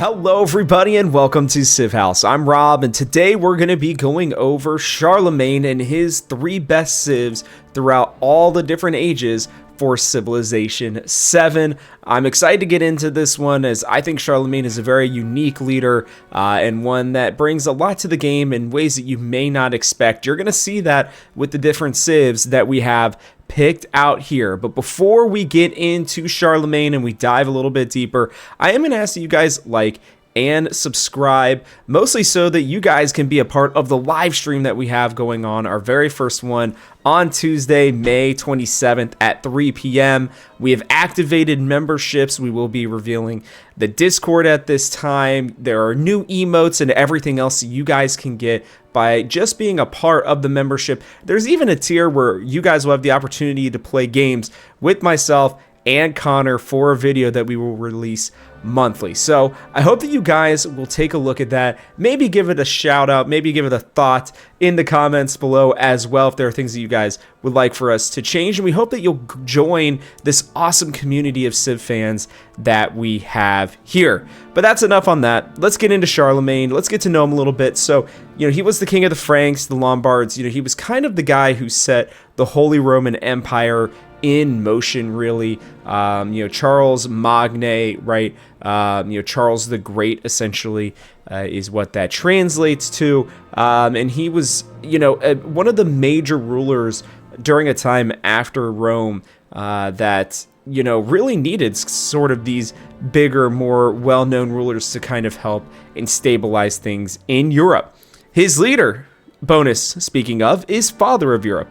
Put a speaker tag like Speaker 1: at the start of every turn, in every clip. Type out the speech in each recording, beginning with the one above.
Speaker 1: Hello everybody and welcome to Civ House. I'm Rob and today we're going to be going over Charlemagne and his 3 best civs throughout all the different ages for Civilization 7. I'm excited to get into this one as I think Charlemagne is a very unique leader and one that brings a lot to the game in ways that you may not expect. You're going to see that with the different civs that we have picked out here. But before we get into Charlemagne and we dive a little bit deeper, I am going to ask that you guys like and subscribe, mostly so that you guys can be a part of the live stream that we have going on, our very first one on Tuesday, May 27th at 3 p.m. We have activated memberships. We will be revealing the Discord at this time. There are new emotes and everything else that you guys can get by just being a part of the membership. There's even a tier where you guys will have the opportunity to play games with myself and Connor for a video that we will release monthly. So I hope that you guys will take a look at that, maybe give it a shout out, maybe give it a thought in the comments below as well if there are things that you guys would like for us to change. And we hope that you'll join this awesome community of Civ fans that we have here. But that's enough on that. Let's get into Charlemagne. Let's get to know him a little bit. So, he was the king of the Franks, the Lombards. He was kind of the guy who set the Holy Roman Empire in motion, really. Charles Magne, right? Charles the Great, essentially, is what that translates to. And he was, one of the major rulers during a time after Rome that, really needed sort of these bigger, more well-known rulers to kind of help and stabilize things in Europe. His leader, bonus, speaking of, is Father of Europe.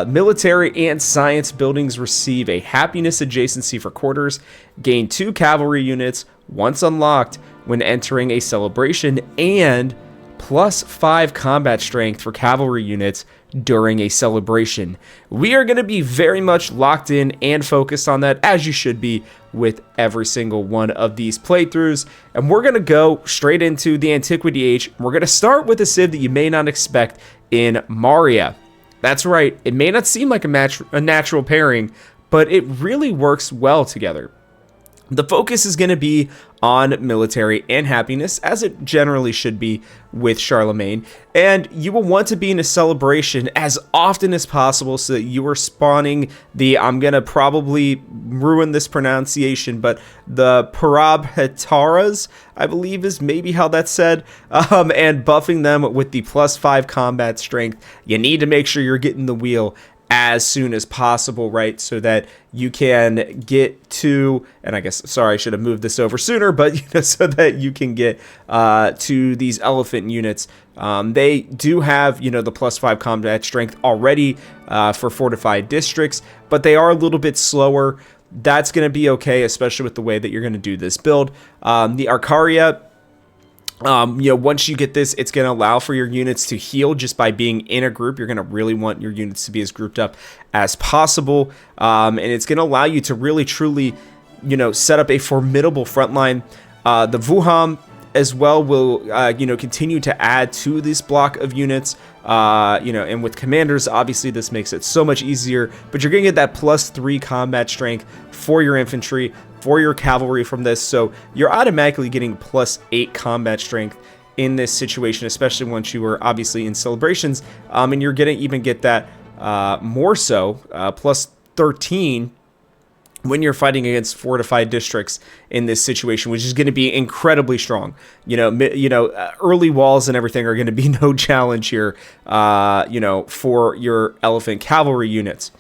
Speaker 1: Military and science buildings receive a happiness adjacency for quarters, gain 2 cavalry units once unlocked when entering a celebration, and plus 5 combat strength for cavalry units during a celebration. We are going to be very much locked in and focused on that, as you should be with every single one of these playthroughs. And we're going to go straight into the Antiquity Age. We're going to start with a civ that you may not expect in Maria. That's right, it may not seem like a natural pairing, but it really works well together. The focus is going to be on military and happiness, as it generally should be with Charlemagne, and you will want to be in a celebration as often as possible so that you are spawning the, I'm going to probably ruin this pronunciation, but the Parabhetaras, I believe is maybe how that's said, and buffing them with the plus 5 combat strength. You need to make sure you're getting the wheel as soon as possible, right? So that you can get to, and I guess, sorry, I should have moved this over sooner, but so that you can get to these elephant units. They do have, the plus 5 combat strength already for fortified districts, but they are a little bit slower. That's going to be okay, especially with the way that you're going to do this build. The Arcaria, once you get this, it's going to allow for your units to heal just by being in a group. You're going to really want your units to be as grouped up as possible. And it's going to allow you to really, truly, set up a formidable front line. The Wuhan as well will, continue to add to this block of units. And with commanders, obviously this makes it so much easier, but you're going to get that plus 3 combat strength for your infantry, for your cavalry from this, so you're automatically getting plus 8 combat strength in this situation, especially once you are obviously in celebrations, and you're going to even get that more so, plus 13 when you're fighting against fortified districts in this situation, which is going to be incredibly strong. Early walls and everything are going to be no challenge here, for your elephant cavalry units.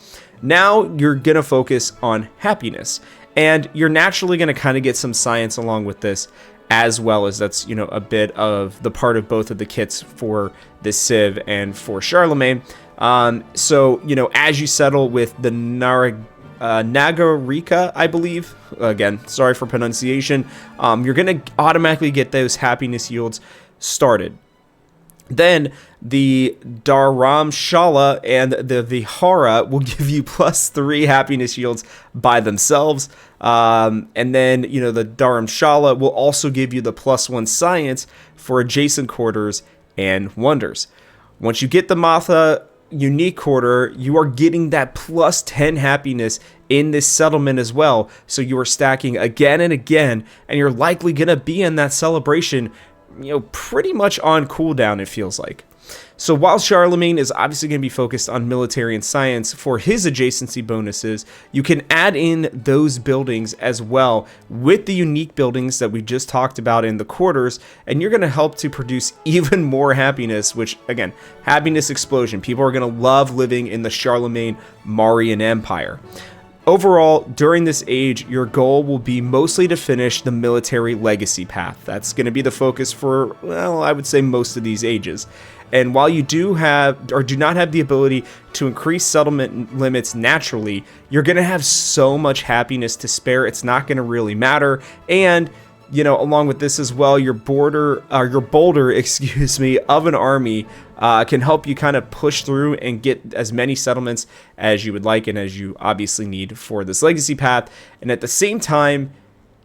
Speaker 1: Now you're going to focus on happiness, and you're naturally going to kind of get some science along with this, as well as that's, a bit of the part of both of the kits for this civ and for Charlemagne. So, as you settle with the Nagarika, I believe, again, sorry for pronunciation, you're going to automatically get those happiness yields started. Then the Dharamshala and the Vihara will give you plus 3 happiness yields by themselves. And then, the Dharamshala will also give you the plus 1 science for adjacent quarters and wonders. Once you get the Matha unique quarter, you are getting that plus 10 happiness in this settlement as well. So you are stacking again and again, and you're likely going to be in that celebration, pretty much on cooldown, it feels like. So while Charlemagne is obviously going to be focused on military and science for his adjacency bonuses, you can add in those buildings as well with the unique buildings that we just talked about in the quarters, and you're going to help to produce even more happiness, which, again, happiness explosion. People are going to love living in the Charlemagne Marian Empire. Overall, during this age, your goal will be mostly to finish the military legacy path. That's going to be the focus for, well, I would say most of these ages. And while you do not have the ability to increase settlement limits naturally, you're going to have so much happiness to spare, it's not going to really matter. And, along with this as well, your bolder, of an army can help you kind of push through and get as many settlements as you would like and as you obviously need for this legacy path. And at the same time,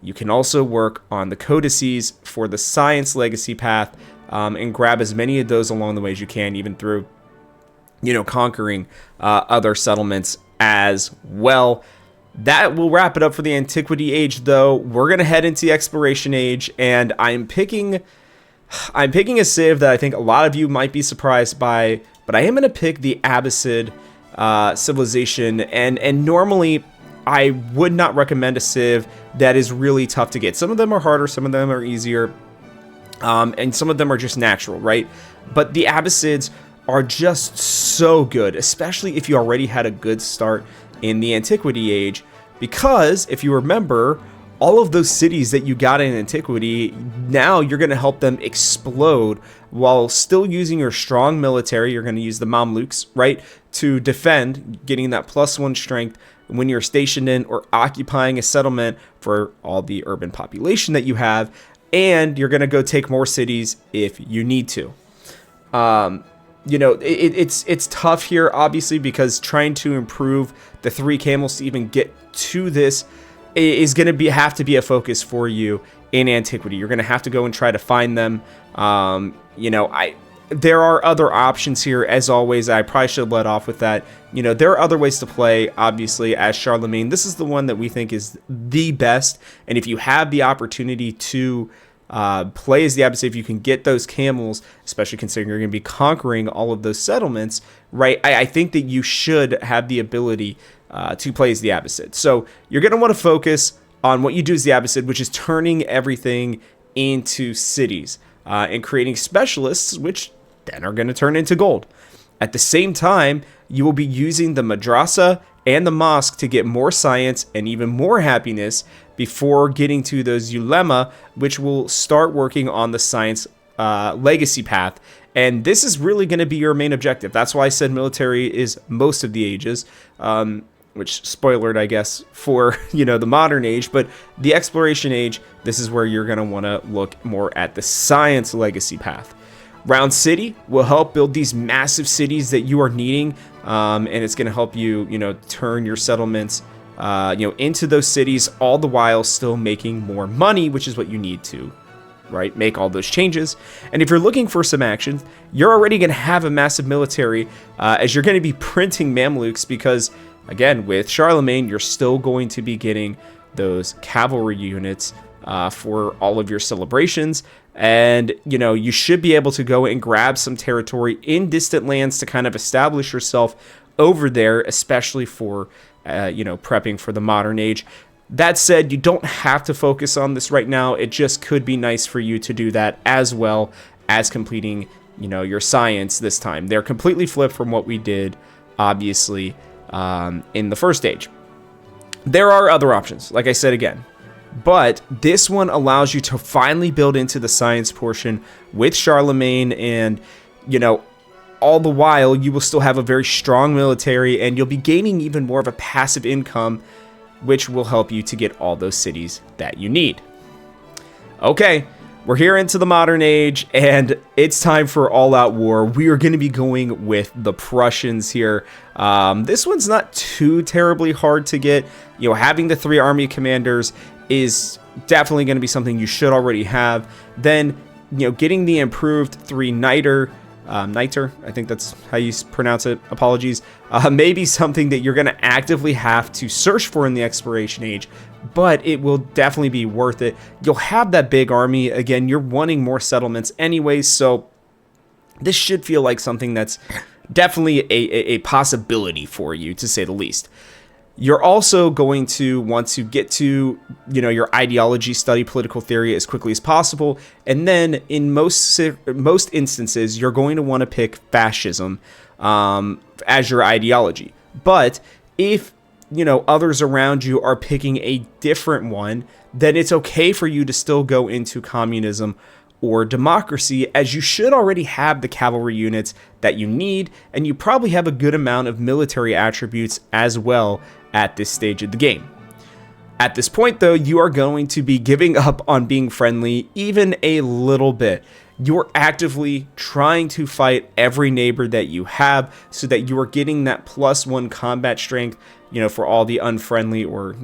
Speaker 1: you can also work on the codices for the science legacy path, and grab as many of those along the way as you can, even through, conquering other settlements as well. That will wrap it up for the Antiquity Age, though. We're going to head into the Exploration Age, and I'm picking a civ that I think a lot of you might be surprised by, but I am going to pick the Abbasid civilization, and normally I would not recommend a civ that is really tough to get. Some of them are harder, some of them are easier, and some of them are just natural, right? But the Abbasids are just so good, especially if you already had a good start in the Antiquity Age, because if you remember, all of those cities that you got in Antiquity, now you're going to help them explode while still using your strong military. You're going to use the Mamluks, right, to defend, getting that +1 strength when you're stationed in or occupying a settlement for all the urban population that you have. And you're going to go take more cities if you need to. It's tough here, obviously, because trying to improve the 3 camels to even get to this is going to have to be a focus for you in Antiquity. You're going to have to go and try to find them. There are other options here, as always. I probably should have led off with that. There are other ways to play, obviously, as Charlemagne. This is the one that we think is the best. And if you have the opportunity to play as the Abbasid, if you can get those camels, especially considering you're going to be conquering all of those settlements, right? I think that you should have the ability to play as the Abbasid. So you're going to want to focus on what you do as the Abbasid, which is turning everything into cities and creating specialists, which then are going to turn into gold. At the same time, you will be using the madrasa and the mosque to get more science and even more happiness before getting to those ulema, which will start working on the science legacy path. And this is really going to be your main objective. That's why I said military is most of the ages, which spoilered, I guess, for the modern age. But the exploration age, this is where you're going to want to look more at the science legacy path. Round City will help build these massive cities that you are needing, and it's going to help you, turn your settlements, into those cities, all the while still making more money, which is what you need to, right, make all those changes. And if you're looking for some action, you're already going to have a massive military, as you're going to be printing Mamluks, because, again, with Charlemagne, you're still going to be getting those cavalry units for all of your celebrations. And, you should be able to go and grab some territory in distant lands to kind of establish yourself over there, especially for, prepping for the modern age. That said, you don't have to focus on this right now. It just could be nice for you to do that as well as completing, your science this time. They're completely flipped from what we did, obviously, in the first age. There are other options, like I said again. But this one allows you to finally build into the science portion with Charlemagne, and, all the while you will still have a very strong military, and you'll be gaining even more of a passive income, which will help you to get all those cities that you need. Okay, we're here into the modern age, and it's time for all-out war. We are going to be going with the Prussians here. This one's not too terribly hard to get. Having the 3 army commanders is definitely going to be something you should already have. Then, getting the improved 3 Niter Niter, I think that's how you pronounce it, apologies, may be something that you're going to actively have to search for in the Exploration Age, but it will definitely be worth it. You'll have that big army. Again, you're wanting more settlements anyways, so this should feel like something that's definitely a possibility for you, to say the least. You're also going to want to get to, your ideology, study political theory as quickly as possible. And then in most instances, you're going to want to pick fascism as your ideology. But if, others around you are picking a different one, then it's okay for you to still go into communism or democracy, as you should already have the cavalry units that you need, and you probably have a good amount of military attributes as well at this stage of the game. At this point, though, you are going to be giving up on being friendly even a little bit. You're actively trying to fight every neighbor that you have so that you are getting that +1 combat strength, for all the unfriendly or,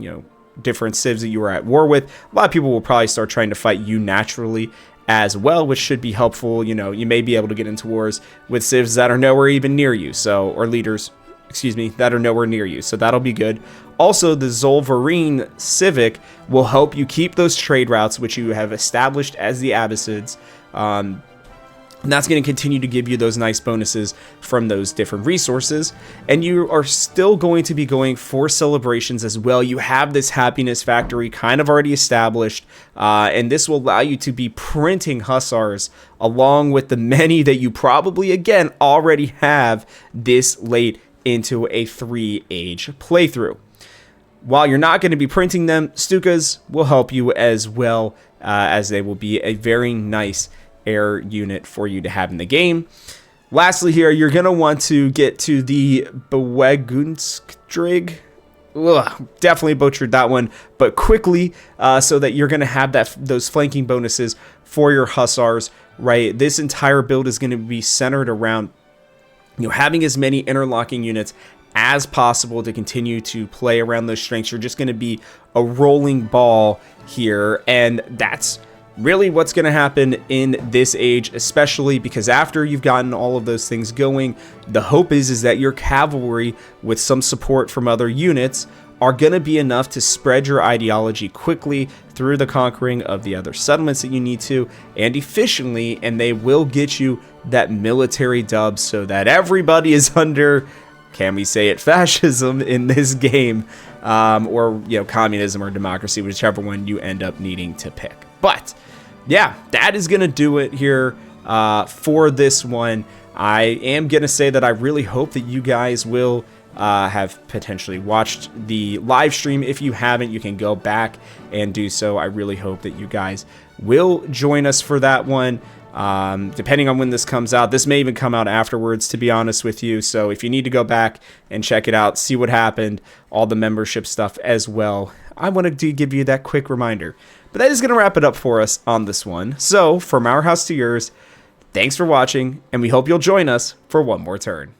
Speaker 1: different civs that you are at war with. A lot of people will probably start trying to fight you naturally as well, which should be helpful. You may be able to get into wars with civs that are nowhere even near you, or leaders, that are nowhere near you, so that'll be good. Also, the Zolvarine Civic will help you keep those trade routes, which you have established as the Abbasids, and that's going to continue to give you those nice bonuses from those different resources. And you are still going to be going for celebrations as well. You have this happiness factory kind of already established, and this will allow you to be printing hussars along with the many that you probably, again, already have this late into a 3-age playthrough. While you're not going to be printing them, Stukas will help you as well, as they will be a very nice air unit for you to have in the game. Lastly here, you're going to want to get to the Bewegunskdrig. Definitely butchered that one, but quickly, so that you're going to have those flanking bonuses for your hussars, right? This entire build is going to be centered around having as many interlocking units as possible to continue to play around those strengths. You're just going to be a rolling ball here, and that's really what's going to happen in this age, especially because after you've gotten all of those things going, the hope is that your cavalry with some support from other units are going to be enough to spread your ideology quickly through the conquering of the other settlements that you need to, and efficiently, and they will get you that military dub so that everybody is under, can we say it, fascism in this game, or communism or democracy, whichever one you end up needing to pick. But yeah, that is going to do it here for this one. I am going to say that I really hope that you guys will have potentially watched the live stream. If you haven't, you can go back and do so. I really hope that you guys will join us for that one. Depending on when this comes out, this may even come out afterwards, to be honest with you. So if you need to go back and check it out, see what happened, all the membership stuff as well, I wanted to give you that quick reminder. But that is going to wrap it up for us on this one. So from our house to yours, thanks for watching, and we hope you'll join us for one more turn.